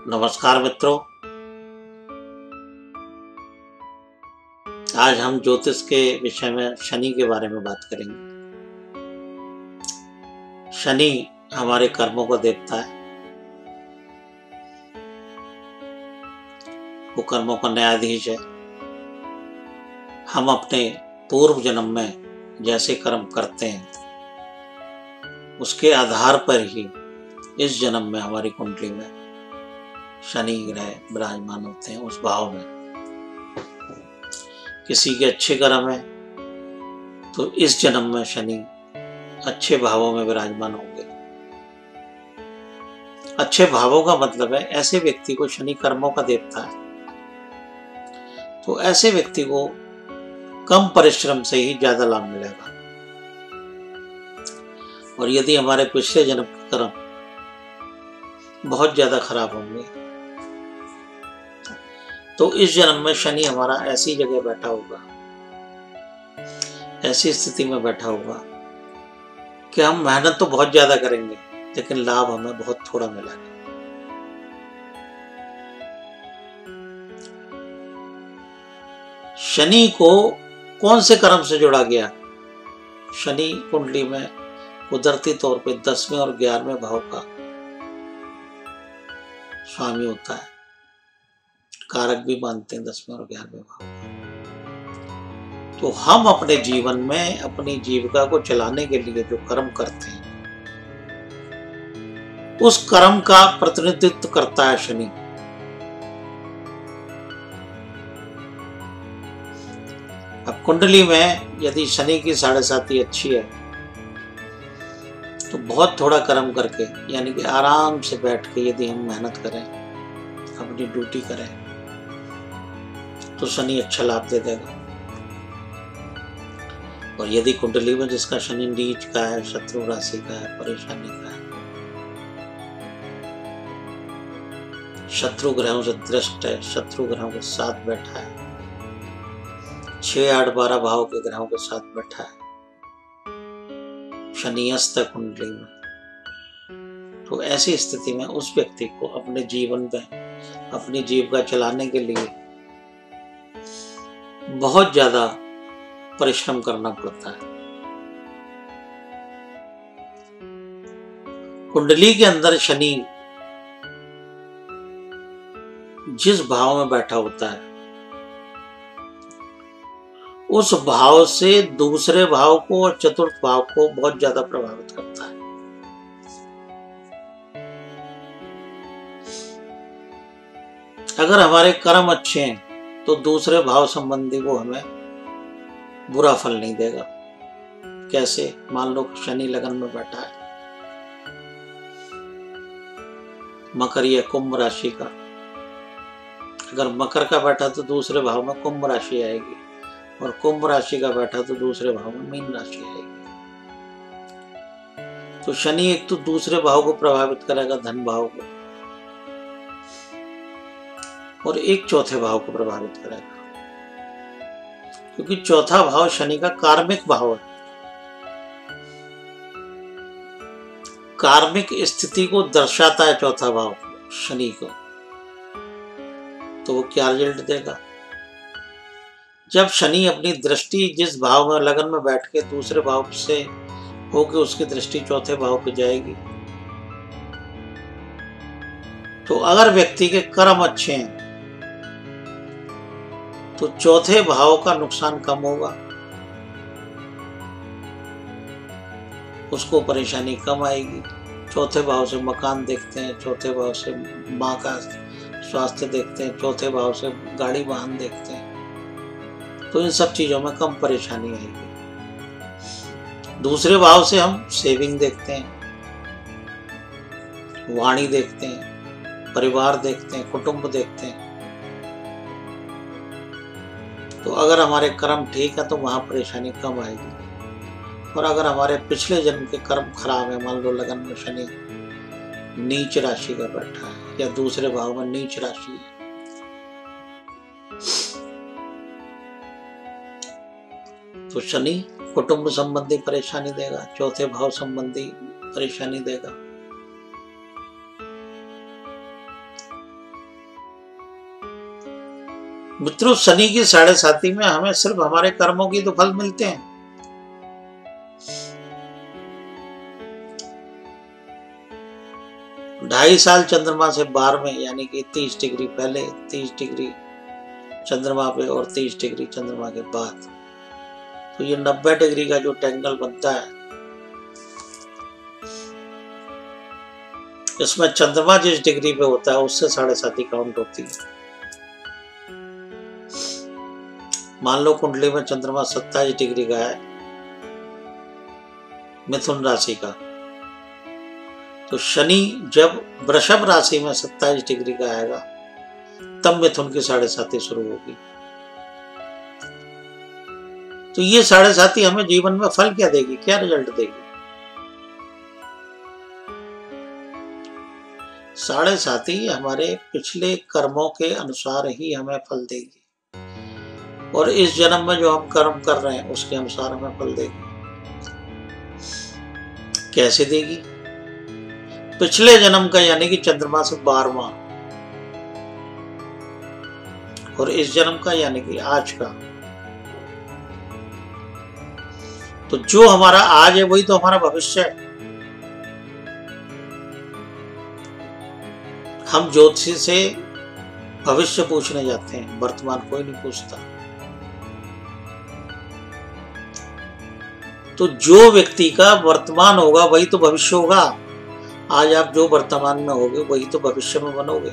नमस्कार मित्रों। आज हम ज्योतिष के विषय में शनि के बारे में बात करेंगे। शनि हमारे कर्मों को देखता है, वो कर्मों का न्यायाधीश है। हम अपने पूर्व जन्म में जैसे कर्म करते हैं उसके आधार पर ही इस जन्म में हमारी कुंडली में शनि ग्रह विराजमान होते हैं उस भाव में। किसी के अच्छे कर्म है तो इस जन्म में शनि अच्छे भावों में विराजमान होंगे। अच्छे भावों का मतलब है ऐसे व्यक्ति को शनि कर्मों का देवता है, तो ऐसे व्यक्ति को कम परिश्रम से ही ज्यादा लाभ मिलेगा। और यदि हमारे पिछले जन्म के कर्म बहुत ज्यादा खराब होंगे तो इस जन्म में शनि हमारा ऐसी जगह बैठा होगा, ऐसी स्थिति में बैठा होगा कि हम मेहनत तो बहुत ज्यादा करेंगे लेकिन लाभ हमें बहुत थोड़ा मिलेगा। शनि को कौन से कर्म से जोड़ा गया? शनि कुंडली में कुदरती तौर पे 10वें और 11वें भाव का स्वामी होता है, कारक भी मानते हैं 10वें और 11वें भाव। तो हम अपने जीवन में अपनी जीविका को चलाने के लिए जो कर्म करते हैं उस कर्म का प्रतिनिधित्व करता है शनि। अब कुंडली में यदि शनि की 7.5 अच्छी है तो बहुत थोड़ा कर्म करके यानी कि आराम से बैठ के यदि हम मेहनत करें, अपनी ड्यूटी करें तो शनि अच्छा लाभ दे देगा। और यदि कुंडली में जिसका शनि नीच का है, शत्रु राशि का है, परेशानी का है, शत्रु ग्रहों से दृष्ट है, शत्रु ग्रहों के साथ बैठा है, 6, 8, 12 भाव के ग्रहों के साथ बैठा है, शनि अस्त है कुंडली में, तो ऐसी स्थिति में उस व्यक्ति को अपने जीवन में अपनी जीविका चलाने के लिए बहुत ज्यादा परिश्रम करना पड़ता है। कुंडली के अंदर शनि जिस भाव में बैठा होता है उस भाव से दूसरे भाव को और चतुर्थ भाव को बहुत ज्यादा प्रभावित करता है। अगर हमारे कर्म अच्छे हैं तो दूसरे भाव संबंधी को हमें बुरा फल नहीं देगा। कैसे? मान लो शनि लगन में बैठा है, मकर या कुंभ राशि का, अगर मकर का बैठा तो दूसरे भाव में कुंभ राशि आएगी और कुंभ राशि का बैठा तो दूसरे भाव में मीन राशि आएगी। तो शनि एक तो दूसरे भाव को प्रभावित करेगा, धन भाव को, और एक चौथे भाव को प्रभावित करेगा, क्योंकि चौथा भाव शनि का कार्मिक भाव है। कार्मिक स्थिति को दर्शाता है चौथा भाव शनि को। तो वो क्या रिजल्ट देगा? जब शनि अपनी दृष्टि जिस भाव में लगन में बैठ के दूसरे भाव से होके उसकी दृष्टि चौथे भाव पे जाएगी, तो अगर व्यक्ति के कर्म अच्छे हैं तो चौथे भाव का नुकसान कम होगा, उसको परेशानी कम आएगी। चौथे भाव से मकान देखते हैं, चौथे भाव से माँ का स्वास्थ्य देखते हैं, चौथे भाव से गाड़ी वाहन देखते हैं, तो इन सब चीजों में कम परेशानी आएगी। दूसरे भाव से हम सेविंग देखते हैं, वाणी देखते हैं, परिवार देखते हैं, कुटुंब देखते हैं। तो अगर हमारे कर्म ठीक है तो वहां परेशानी कम आएगी। और अगर हमारे पिछले जन्म के कर्म खराब है, मान लो लगन में शनि नीच राशि का बैठा है या दूसरे भाव में नीच राशि है, तो शनि कुटुंब संबंधी परेशानी देगा, चौथे भाव संबंधी परेशानी देगा। मित्रों, शनि की 7.5 में हमें सिर्फ हमारे कर्मों की तो फल मिलते हैं। ढाई साल चंद्रमा से 12वें यानी कि 30 डिग्री पहले, 30 डिग्री चंद्रमा पे और 30 डिग्री चंद्रमा के बाद, तो ये 90 डिग्री का जो ट्रायंगल बनता है, इसमें चंद्रमा जिस डिग्री पे होता है उससे 7.5 काउंट होती है। मान लो कुंडली में चंद्रमा 27 डिग्री का है, मिथुन राशि का, तो शनि जब वृषभ राशि में 27 डिग्री का आएगा तब मिथुन की 7.5 शुरू होगी। तो ये 7.5 हमें जीवन में फल क्या देगी, क्या रिजल्ट देगी? 7.5 हमारे पिछले कर्मों के अनुसार ही हमें फल देगी, और इस जन्म में जो हम कर्म कर रहे हैं उसके अनुसार हमें फल देगी। कैसे देगी? पिछले जन्म का यानी कि चंद्रमा से 12वां, और इस जन्म का यानी कि आज का। तो जो हमारा आज है वही तो हमारा भविष्य है। हम ज्योतिषी से भविष्य पूछने जाते हैं, वर्तमान कोई नहीं पूछता। तो जो व्यक्ति का वर्तमान होगा वही तो भविष्य होगा। आज आप जो वर्तमान में होगे वही तो भविष्य में बनोगे।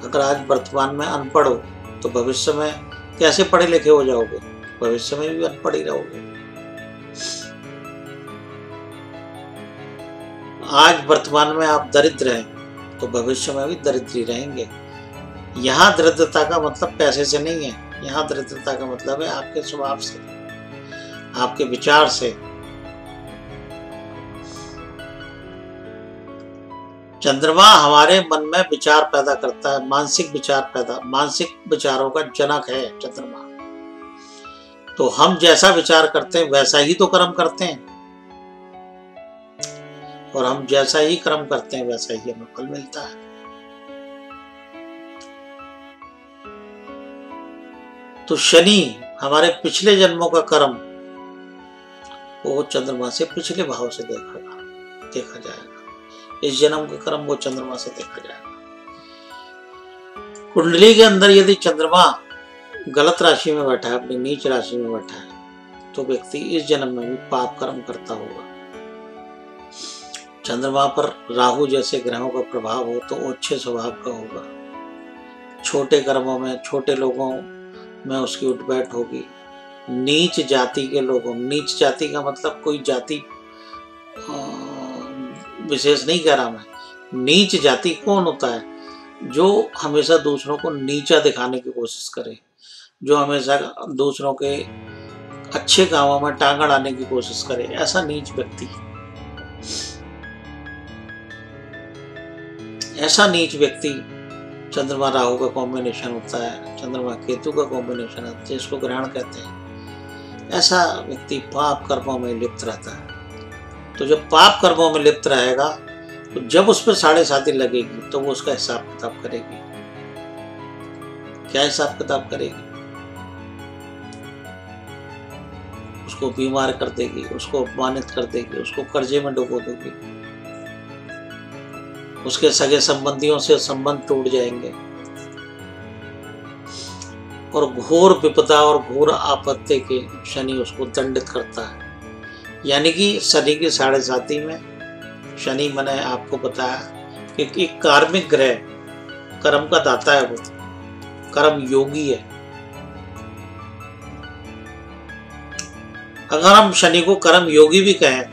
अगर आज वर्तमान में अनपढ़ हो तो भविष्य में कैसे पढ़े लिखे हो जाओगे? भविष्य में भी अनपढ़ ही रहोगे। आज वर्तमान में आप दरिद्र हैं तो भविष्य में भी दरिद्र ही रहेंगे। यहाँ दरिद्रता का मतलब पैसे से नहीं है, यहाँ दरिद्रता का मतलब है आपके स्वभाव से, आपके विचार से। चंद्रमा हमारे मन में विचार पैदा करता है, मानसिक विचारों का जनक है चंद्रमा। तो हम जैसा विचार करते हैं वैसा ही तो कर्म करते हैं, और हम जैसा ही कर्म करते हैं वैसा ही हमें फल मिलता है। तो शनि हमारे पिछले जन्मों का कर्म वो चंद्रमा से पिछले भाव से देखा जाएगा। इस जन्म का कर्म वो चंद्रमा से देखा जाएगा। कुंडली के अंदर यदि चंद्रमा गलत राशि में बैठा है, अपनी नीच राशि में बैठा है, तो व्यक्ति इस जन्म में भी पाप कर्म करता होगा। चंद्रमा पर राहु जैसे ग्रहों का प्रभाव हो तो वो अच्छे स्वभाव का होगा। छोटे कर्मों में, छोटे लोगों में उसकी उठबैठ होगी। नीच जाति के लोगों, नीच जाति का मतलब कोई जाति विशेष नहीं कह रहा मैं। नीच जाति कौन होता है? जो हमेशा दूसरों को नीचा दिखाने की कोशिश करे, जो हमेशा दूसरों के अच्छे कामों में टांग अड़ाने की कोशिश करे, ऐसा नीच व्यक्ति, ऐसा नीच व्यक्ति चंद्रमा राहु का कॉम्बिनेशन होता है, चंद्रमा केतु का कॉम्बिनेशन होता है, जिसको ग्रहण कहते हैं। ऐसा व्यक्ति पाप कर्मों में लिप्त रहता है। तो जब पाप कर्मों में लिप्त रहेगा तो जब उस पर 7.5 लगेगी तो वो उसका हिसाब किताब करेगी। क्या हिसाब किताब करेगी? उसको बीमार कर देगी, उसको अपमानित कर देगी, उसको कर्जे में डुबो देगी, उसके सगे संबंधियों से संबंध टूट जाएंगे, और घोर विपदा और घोर आपत्ति के शनि उसको दंडित करता है। यानी कि शनि की 7.5 में शनि, मैंने आपको बताया कि एक कार्मिक ग्रह, कर्म का दाता है, वो कर्म योगी है। अगर हम शनि को कर्म योगी भी कहें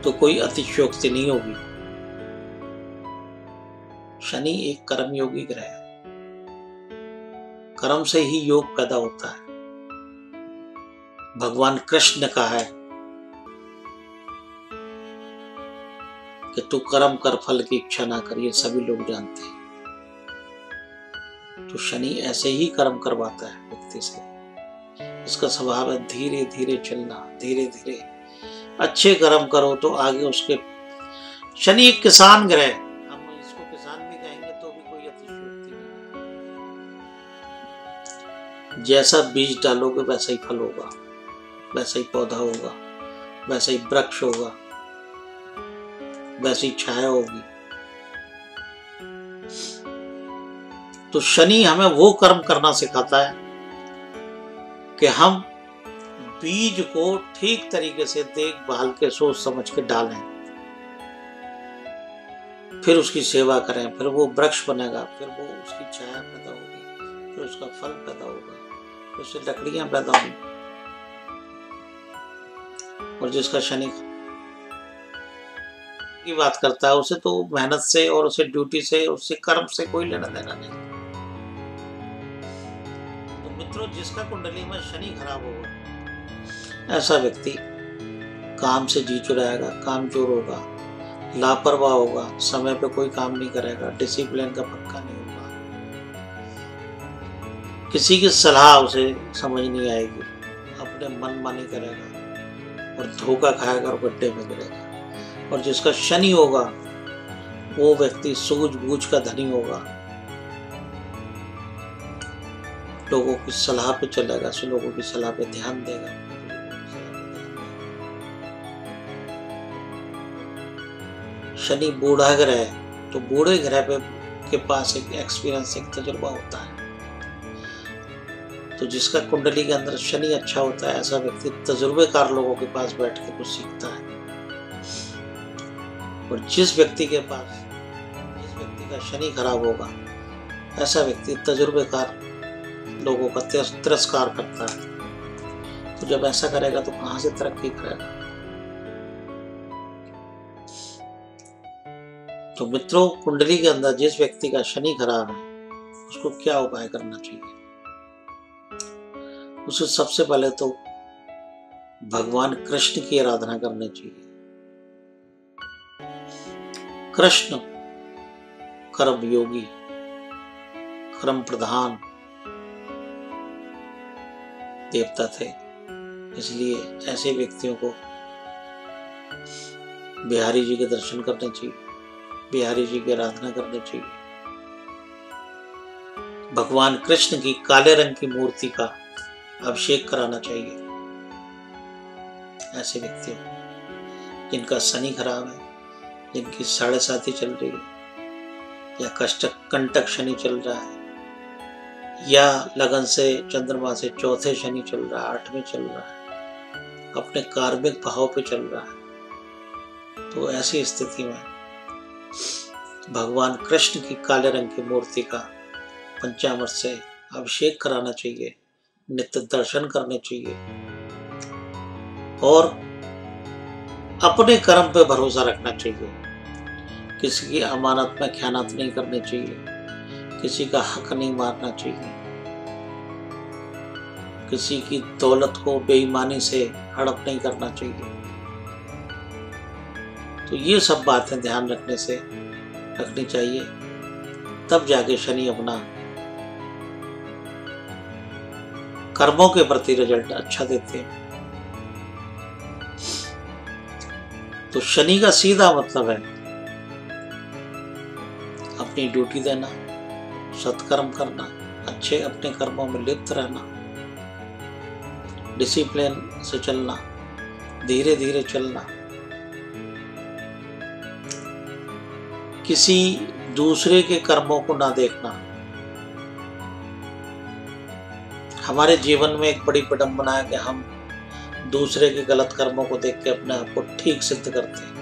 तो कोई अतिशयोक्ति नहीं होगी। शनि एक कर्म योगी ग्रह है। कर्म से ही योग पैदा होता है। भगवान कृष्ण का है कि तू कर्म कर, फल की इच्छा ना कर, ये सभी लोग जानते हैं। तो शनि ऐसे ही कर्म करवाता है व्यक्ति से। इसका स्वभाव है धीरे धीरे चलना, धीरे धीरे अच्छे कर्म करो तो आगे उसके। शनि एक किसान ग्रह, हम इसको किसान भी कहेंगे तो भी कोई जैसा बीज डालोगे वैसा ही फल होगा, वैसा ही पौधा होगा, वैसा ही वृक्ष होगा, वैसी छाया होगी। तो शनि हमें वो कर्म करना सिखाता है कि हम बीज को ठीक तरीके से देखभाल के सोच समझ के डालें, फिर उसकी सेवा करें, फिर वो वृक्ष बनेगा, फिर वो उसकी छाया पैदा होगी, फिर उसका फल पैदा होगा, फिर उससे लकड़ियां पैदा होंगी। और जिसका शनि की बात करता है उसे तो मेहनत से और उसे ड्यूटी से, उससे कर्म से कोई लेना देना नहीं। तो मित्रों, जिसका कुंडली में शनि खराब होगा ऐसा व्यक्ति काम से जी चुराएगा, कामचोर होगा, लापरवाह होगा, समय पे कोई काम नहीं करेगा, डिसिप्लिन का पक्का नहीं होगा, किसी की सलाह उसे समझ नहीं आएगी, अपने मन मानी करेगा और धोखा खाएगा और गड्ढे में गिरेगा। और जिसका शनि होगा वो व्यक्ति सूझबूझ का धनी होगा, लोगों की सलाह पे चलेगा, लोगों की सलाह पे ध्यान देगा। शनि बूढ़ा ग्रह है तो बूढ़े ग्रह पे के पास एक एक्सपीरियंस, एक तजुर्बा होता है। तो जिसका कुंडली के अंदर शनि अच्छा होता है ऐसा व्यक्ति तजुर्बेकार लोगों के पास बैठ के कुछ सीखता है। और जिस व्यक्ति का शनि खराब होगा ऐसा व्यक्ति तजुर्बेकार लोगों का तिरस्कार करता है। तो जब ऐसा करेगा तो कहां से तरक्की करेगा। तो मित्रों, कुंडली के अंदर जिस व्यक्ति का शनि खराब है उसको क्या उपाय करना चाहिए। उसे सबसे पहले तो भगवान कृष्ण की आराधना करनी चाहिए। कृष्ण कर्म योगी, कर्म प्रधान देवता थे, इसलिए ऐसे व्यक्तियों को बिहारी जी के दर्शन करने चाहिए, बिहारी जी की आराधना करनी चाहिए। भगवान कृष्ण की काले रंग की मूर्ति का अभिषेक कराना चाहिए ऐसे व्यक्तियों को जिनका शनि खराब है, जिनकी 7.5 चल रही है, या कंटक शनि चल रहा है, या लगन से चंद्रमा से चौथे शनि चल रहा है, 8वें चल रहा है, अपने कार्मिक भाव पे चल रहा है। तो ऐसी स्थिति में भगवान कृष्ण की काले रंग की मूर्ति का पंचामृत से अभिषेक कराना चाहिए, नित्य दर्शन करने चाहिए और अपने कर्म पे भरोसा रखना चाहिए। किसी की अमानत में खयानत नहीं करनी चाहिए, किसी का हक नहीं मारना चाहिए, किसी की दौलत को बेईमानी से हड़प नहीं करना चाहिए। तो ये सब बातें ध्यान रखनी चाहिए, तब जाके शनि अपना कर्मों के प्रति रिजल्ट अच्छा देते हैं। तो शनि का सीधा मतलब है अपनी ड्यूटी देना, सत्कर्म करना, अच्छे अपने कर्मों में लिप्त रहना, डिसिप्लिन से चलना, धीरे धीरे चलना, किसी दूसरे के कर्मों को ना देखना। हमारे जीवन में एक बड़ी विडंबना है कि हम दूसरे के गलत कर्मों को देख के अपने आप को ठीक सिद्ध करते हैं।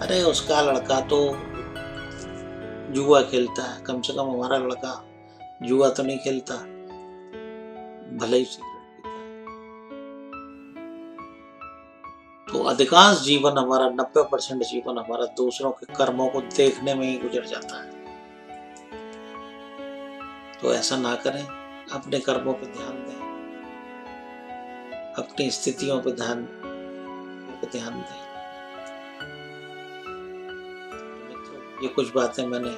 अरे उसका लड़का तो जुआ खेलता है, कम से कम हमारा लड़का जुआ तो नहीं खेलता, भले ही सिगरेट पीता है। तो अधिकांश जीवन हमारा 90% जीवन हमारा दूसरों के कर्मों को देखने में ही गुजर जाता है। तो ऐसा ना करें, अपने कर्मों पर ध्यान दें, अपनी स्थितियों पर ध्यान दें। ये कुछ बातें मैंने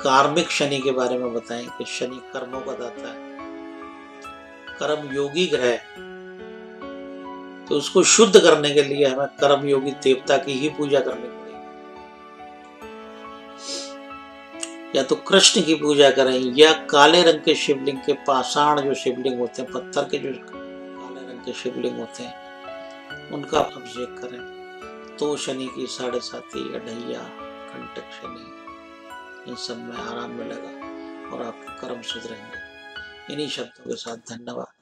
कार्मिक शनि के बारे में बताई कि शनि कर्मों का दाता है, कर्म योगी ग्रह है। तो उसको शुद्ध करने के लिए हमें कर्म योगी देवता की ही पूजा करनी पड़ेगी। या तो कृष्ण की पूजा करें, या काले रंग के शिवलिंग के पाषाण जो शिवलिंग होते हैं, पत्थर के जो काले रंग के शिवलिंग होते हैं, उनका अभिषेक करें, तो शनि की 7.5 अढ़ैया कंटक शनि इन सब में आराम मिलेगा और आपके कर्म सुधरेंगे। इन्हीं शब्दों के साथ धन्यवाद।